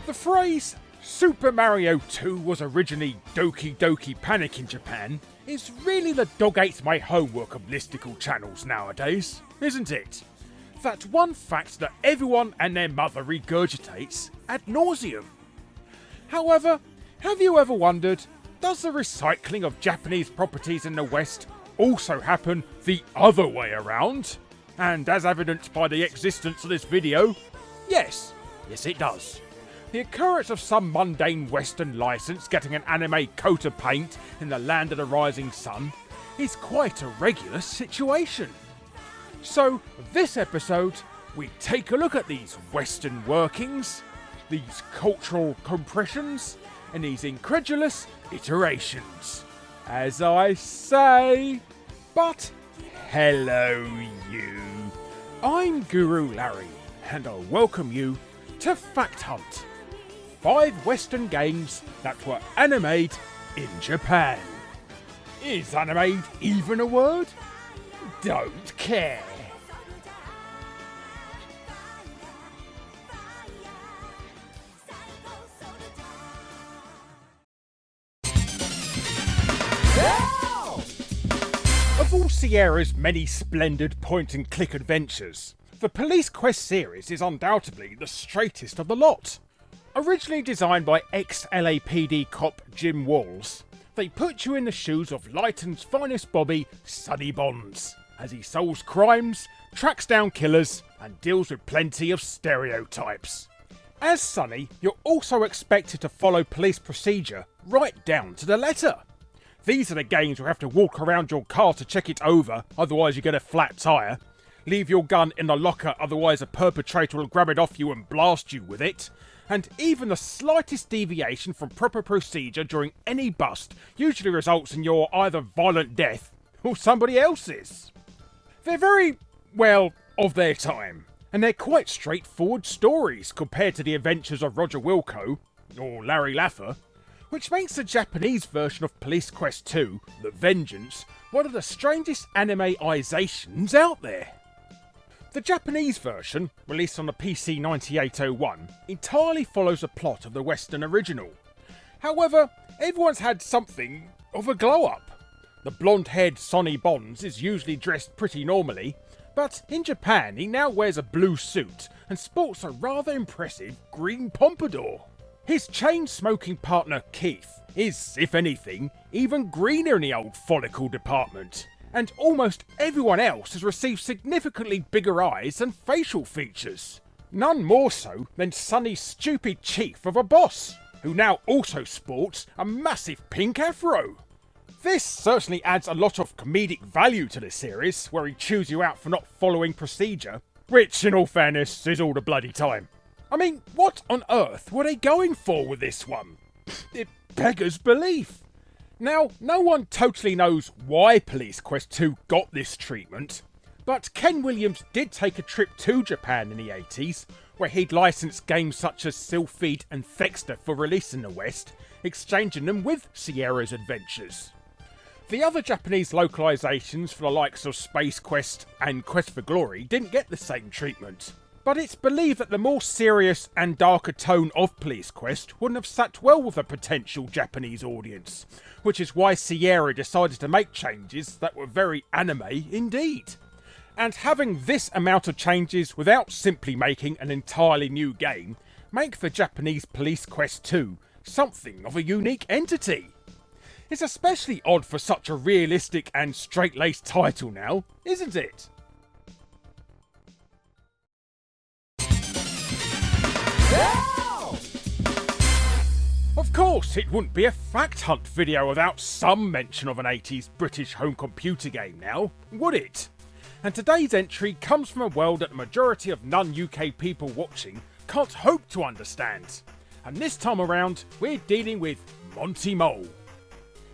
The phrase Super Mario 2 was originally Doki Doki Panic in Japan is really the dog ate my homework of listicle channels nowadays, isn't it? That one fact that everyone and their mother regurgitates ad nauseum. However, have you ever wondered, does the recycling of Japanese properties in the West also happen the other way around? And as evidenced by the existence of this video, yes it does. The occurrence of some mundane Western license getting an anime coat of paint in the land of the rising sun is quite a regular situation. So this episode, we take a look at these Western workings, these cultural compressions, and these incredulous iterations. As I say, but hello you. I'm Guru Larry, and I'll welcome you to Fact Hunt. 5 Western games that were animated in Japan. Is animated even a word? Don't care. Of all Sierra's many splendid point-and-click adventures, the Police Quest series is undoubtedly the straightest of the lot. Originally designed by ex-LAPD cop Jim Walls, they put you in the shoes of Lighton's finest Bobby, Sonny Bonds, as he solves crimes, tracks down killers, and deals with plenty of stereotypes. As Sonny, you're also expected to follow police procedure right down to the letter. These are the games where you have to walk around your car to check it over, otherwise you get a flat tyre, leave your gun in the locker, otherwise a perpetrator will grab it off you and blast you with it, and even the slightest deviation from proper procedure during any bust usually results in your either violent death or somebody else's. They're very, well, of their time, and they're quite straightforward stories compared to the adventures of Roger Wilco, or Larry Laffer, which makes the Japanese version of Police Quest 2, The Vengeance, one of the strangest anime-izations out there. The Japanese version, released on the PC 9801, entirely follows the plot of the Western original. However, everyone's had something of a glow-up. The blonde-haired Sonny Bonds is usually dressed pretty normally, but in Japan he now wears a blue suit and sports a rather impressive green pompadour. His chain-smoking partner Keith is, if anything, even greener in the old follicle department. And almost everyone else has received significantly bigger eyes and facial features. None more so than Sonny's stupid chief of a boss, who now also sports a massive pink afro. This certainly adds a lot of comedic value to the series, where he chews you out for not following procedure, which, in all fairness, is all the bloody time. I mean, what on earth were they going for with this one? It beggars belief. Now, no one totally knows why Police Quest 2 got this treatment, but Ken Williams did take a trip to Japan in the 80s, where he'd licensed games such as Sylpheed and Thexter for release in the West, exchanging them with Sierra's adventures. The other Japanese localisations for the likes of Space Quest and Quest for Glory didn't get the same treatment, but it's believed that the more serious and darker tone of Police Quest wouldn't have sat well with a potential Japanese audience, which is why Sierra decided to make changes that were very anime indeed. And having this amount of changes without simply making an entirely new game make the Japanese Police Quest 2 something of a unique entity. It's especially odd for such a realistic and straight-laced title now, isn't it? Of course, it wouldn't be a Fact Hunt video without some mention of an 80s British home computer game now, would it? And today's entry comes from a world that the majority of non-UK people watching can't hope to understand. And this time around, we're dealing with Monty Mole.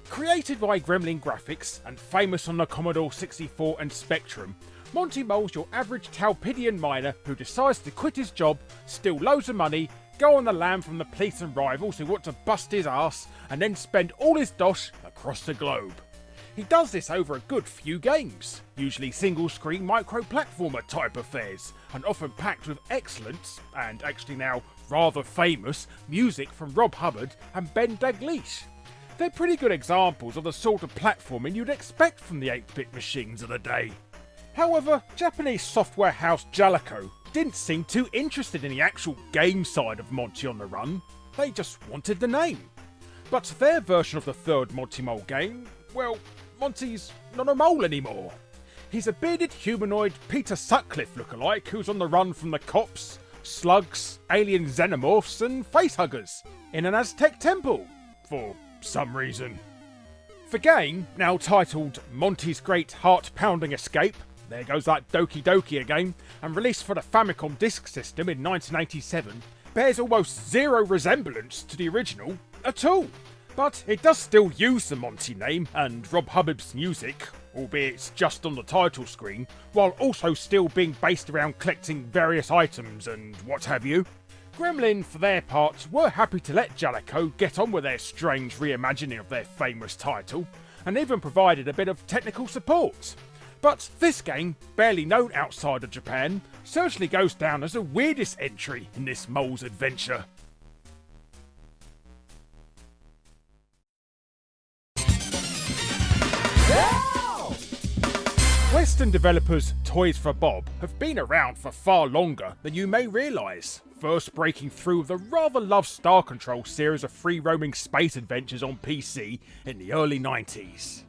Created by Gremlin Graphics and famous on the Commodore 64 and Spectrum, Monty Mole's your average Talpidian miner who decides to quit his job, steal loads of money, go on the lam from the police and rivals who want to bust his ass, and then spend all his dosh across the globe. He does this over a good few games, usually single-screen micro-platformer type affairs, and often packed with excellent, and actually now rather famous, music from Rob Hubbard and Ben Daglish. They're pretty good examples of the sort of platforming you'd expect from the 8-bit machines of the day. However, Japanese software house Jaleco didn't seem too interested in the actual game side of Monty on the Run, they just wanted the name. But their version of the third Monty Mole game, well, Monty's not a mole anymore. He's a bearded humanoid Peter Sutcliffe lookalike who's on the run from the cops, slugs, alien xenomorphs and facehuggers in an Aztec temple, for some reason. The game, now titled Monty's Great Heart-Pounding Escape, there goes that Doki Doki again, and released for the Famicom Disk System in 1987, bears almost zero resemblance to the original at all. But it does still use the Monty name and Rob Hubbard's music, albeit just on the title screen, while also still being based around collecting various items and what have you. Gremlin, for their part, were happy to let Jaleco get on with their strange reimagining of their famous title, and even provided a bit of technical support. But this game, barely known outside of Japan, certainly goes down as the weirdest entry in this mole's adventure. Western developers Toys for Bob have been around for far longer than you may realise, first breaking through with the rather loved Star Control series of free-roaming space adventures on PC in the early 90s.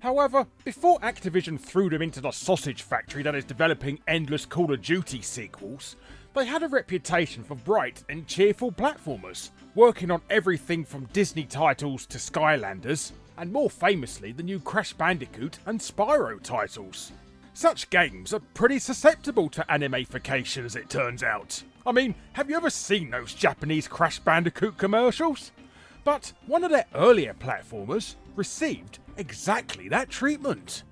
However, before Activision threw them into the sausage factory that is developing endless Call of Duty sequels, they had a reputation for bright and cheerful platformers, working on everything from Disney titles to Skylanders, and more famously the new Crash Bandicoot and Spyro titles. Such games are pretty susceptible to animification as it turns out. I mean, have you ever seen those Japanese Crash Bandicoot commercials? But one of their earlier platformers received exactly that treatment.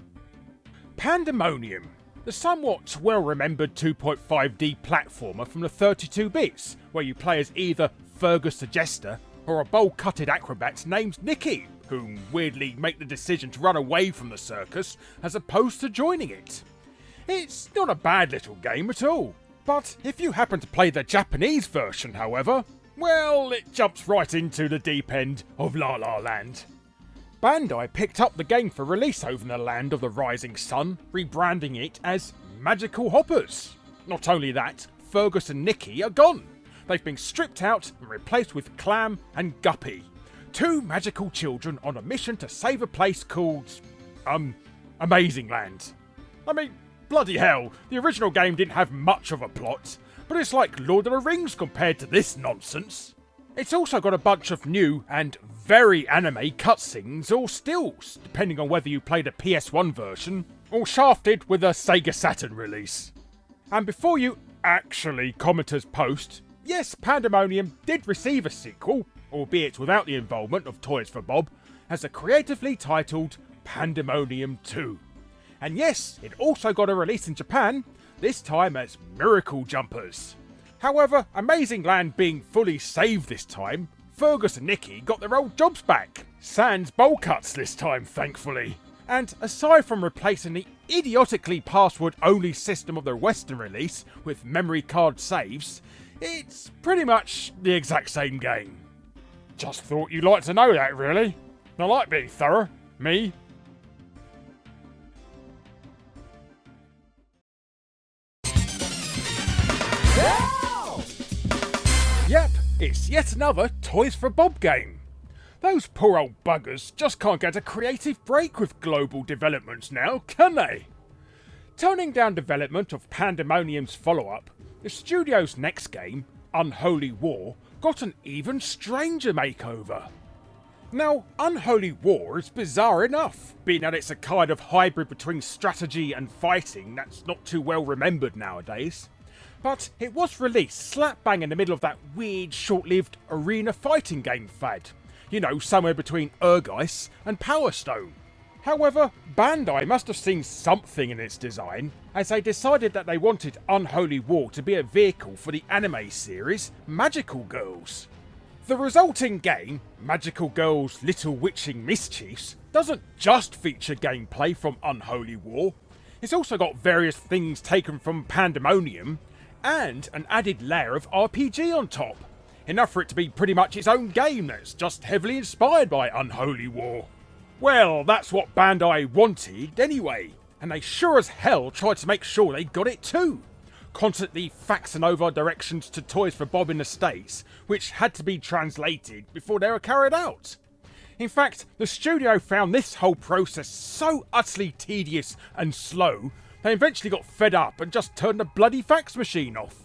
Pandemonium, the somewhat well-remembered 2.5D platformer from the 32 bits, where you play as either Fergus the Jester or a bowl-cutted acrobat named Nicky, whom weirdly make the decision to run away from the circus as opposed to joining it. It's not a bad little game at all, but if you happen to play the Japanese version, however, well, it jumps right into the deep end of La La Land. Bandai picked up the game for release over in the land of the rising sun, rebranding it as Magical Hoppers. Not only that, Fergus and Nicky are gone. They've been stripped out and replaced with Clam and Guppy, two magical children on a mission to save a place called, Amazing Land. I mean, bloody hell, the original game didn't have much of a plot, but it's like Lord of the Rings compared to this nonsense. It's also got a bunch of new and very anime cutscenes or stills, depending on whether you played a PS1 version or shafted with a Sega Saturn release. And before you actually commenters post, yes, Pandemonium did receive a sequel, albeit without the involvement of Toys for Bob, as a creatively titled Pandemonium 2. And yes, it also got a release in Japan, this time as Miracle Jumpers. However, Amazing Land being fully saved this time, Fergus and Nicky got their old jobs back, sans bowl cuts this time thankfully. And aside from replacing the idiotically password-only system of their Western release with memory card saves, it's pretty much the exact same game. Just thought you'd like to know that, really. I like being thorough. Me. Yep, it's yet another Toys for Bob game. Those poor old buggers just can't get a creative break with global developments now, can they? Toning down development of Pandemonium's follow-up, the studio's next game, Unholy War, got an even stranger makeover. Now, Unholy War is bizarre enough, being that it's a kind of hybrid between strategy and fighting that's not too well remembered nowadays. But it was released slap bang in the middle of that weird, short-lived arena fighting game fad. You know, somewhere between Urgeist and Power Stone. However, Bandai must have seen something in its design, as they decided that they wanted Unholy War to be a vehicle for the anime series Magical Girls. The resulting game, Magical Girl's Little Witching Mischiefs, doesn't just feature gameplay from Unholy War. It's also got various things taken from Pandemonium, and an added layer of RPG on top. Enough for it to be pretty much its own game that's just heavily inspired by Unholy War. Well, that's what Bandai wanted anyway, and they sure as hell tried to make sure they got it too. Constantly faxing over directions to Toys for Bob in the States, which had to be translated before they were carried out. In fact, the studio found this whole process so utterly tedious and slow, they eventually got fed up and just turned the bloody fax machine off.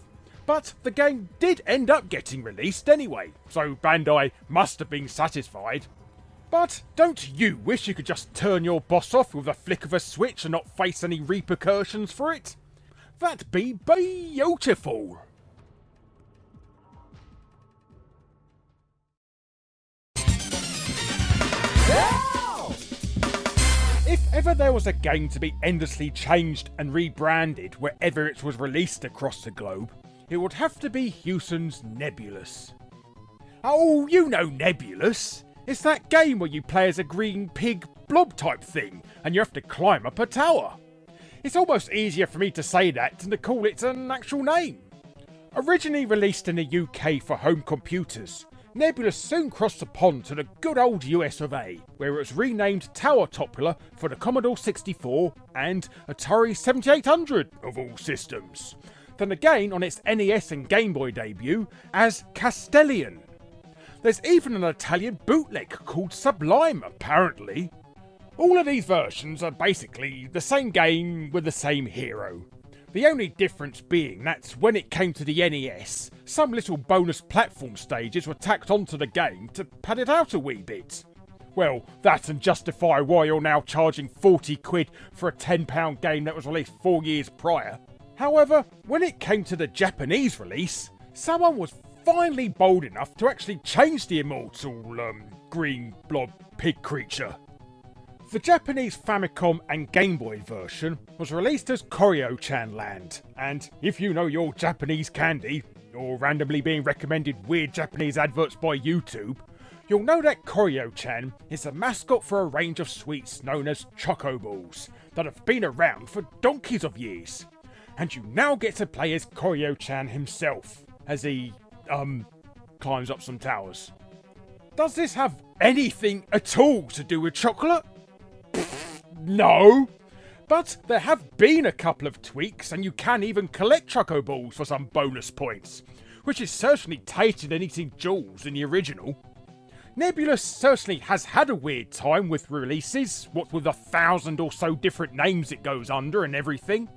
But the game did end up getting released anyway, so Bandai must have been satisfied. But don't you wish you could just turn your boss off with a flick of a switch and not face any repercussions for it? That'd be beautiful! If ever there was a game to be endlessly changed and rebranded wherever it was released across the globe, it would have to be Hewson's Nebulous. Oh, you know Nebulous! It's that game where you play as a green pig blob type thing and you have to climb up a tower. It's almost easier for me to say that than to call it an actual name. Originally released in the UK for home computers, Nebula soon crossed the pond to the good old US of A, where it was renamed Tower Toppler for the Commodore 64 and Atari 7800 of all systems, then again on its NES and Game Boy debut as Castellion. There's even an Italian bootleg called Sublime, apparently. All of these versions are basically the same game with the same hero. The only difference being that when it came to the NES, some little bonus platform stages were tacked onto the game to pad it out a wee bit. Well, that can justify why you're now charging 40 quid for a £10 game that was released 4 years prior. However, when it came to the Japanese release, someone was finally bold enough to actually change the immortal, green blob pig creature. The Japanese Famicom and Game Boy version was released as Koryo-chan Land, and if you know your Japanese candy, or randomly being recommended weird Japanese adverts by YouTube, you'll know that Koryo-chan is a mascot for a range of sweets known as Choco Balls that have been around for donkeys of years. And you now get to play as Koryo-chan himself, as he, climbs up some towers. Does this have anything at all to do with chocolate? No, but there have been a couple of tweaks and you can even collect Choco Balls for some bonus points, which is certainly tastier than eating jewels in the original. Nebula certainly has had a weird time with releases, what with 1,000 or so different names it goes under and everything,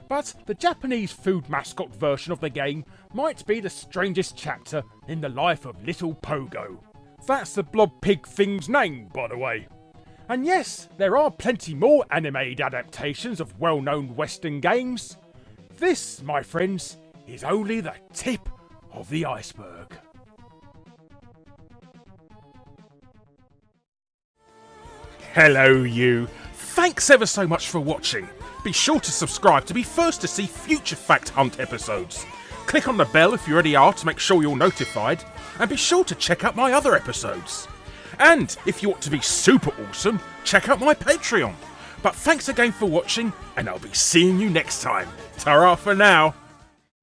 but the Japanese food mascot version of the game might be the strangest chapter in the life of little Pogo. That's the blob pig thing's name, by the way. And yes, there are plenty more animated adaptations of well-known Western games. This, my friends, is only the tip of the iceberg. Hello you! Thanks ever so much for watching. Be sure to subscribe to be first to see future Fact Hunt episodes. Click on the bell if you already are to make sure you're notified, and be sure to check out my other episodes. And if you want to be super awesome, check out my Patreon. But thanks again for watching, and I'll be seeing you next time. Ta-ra for now.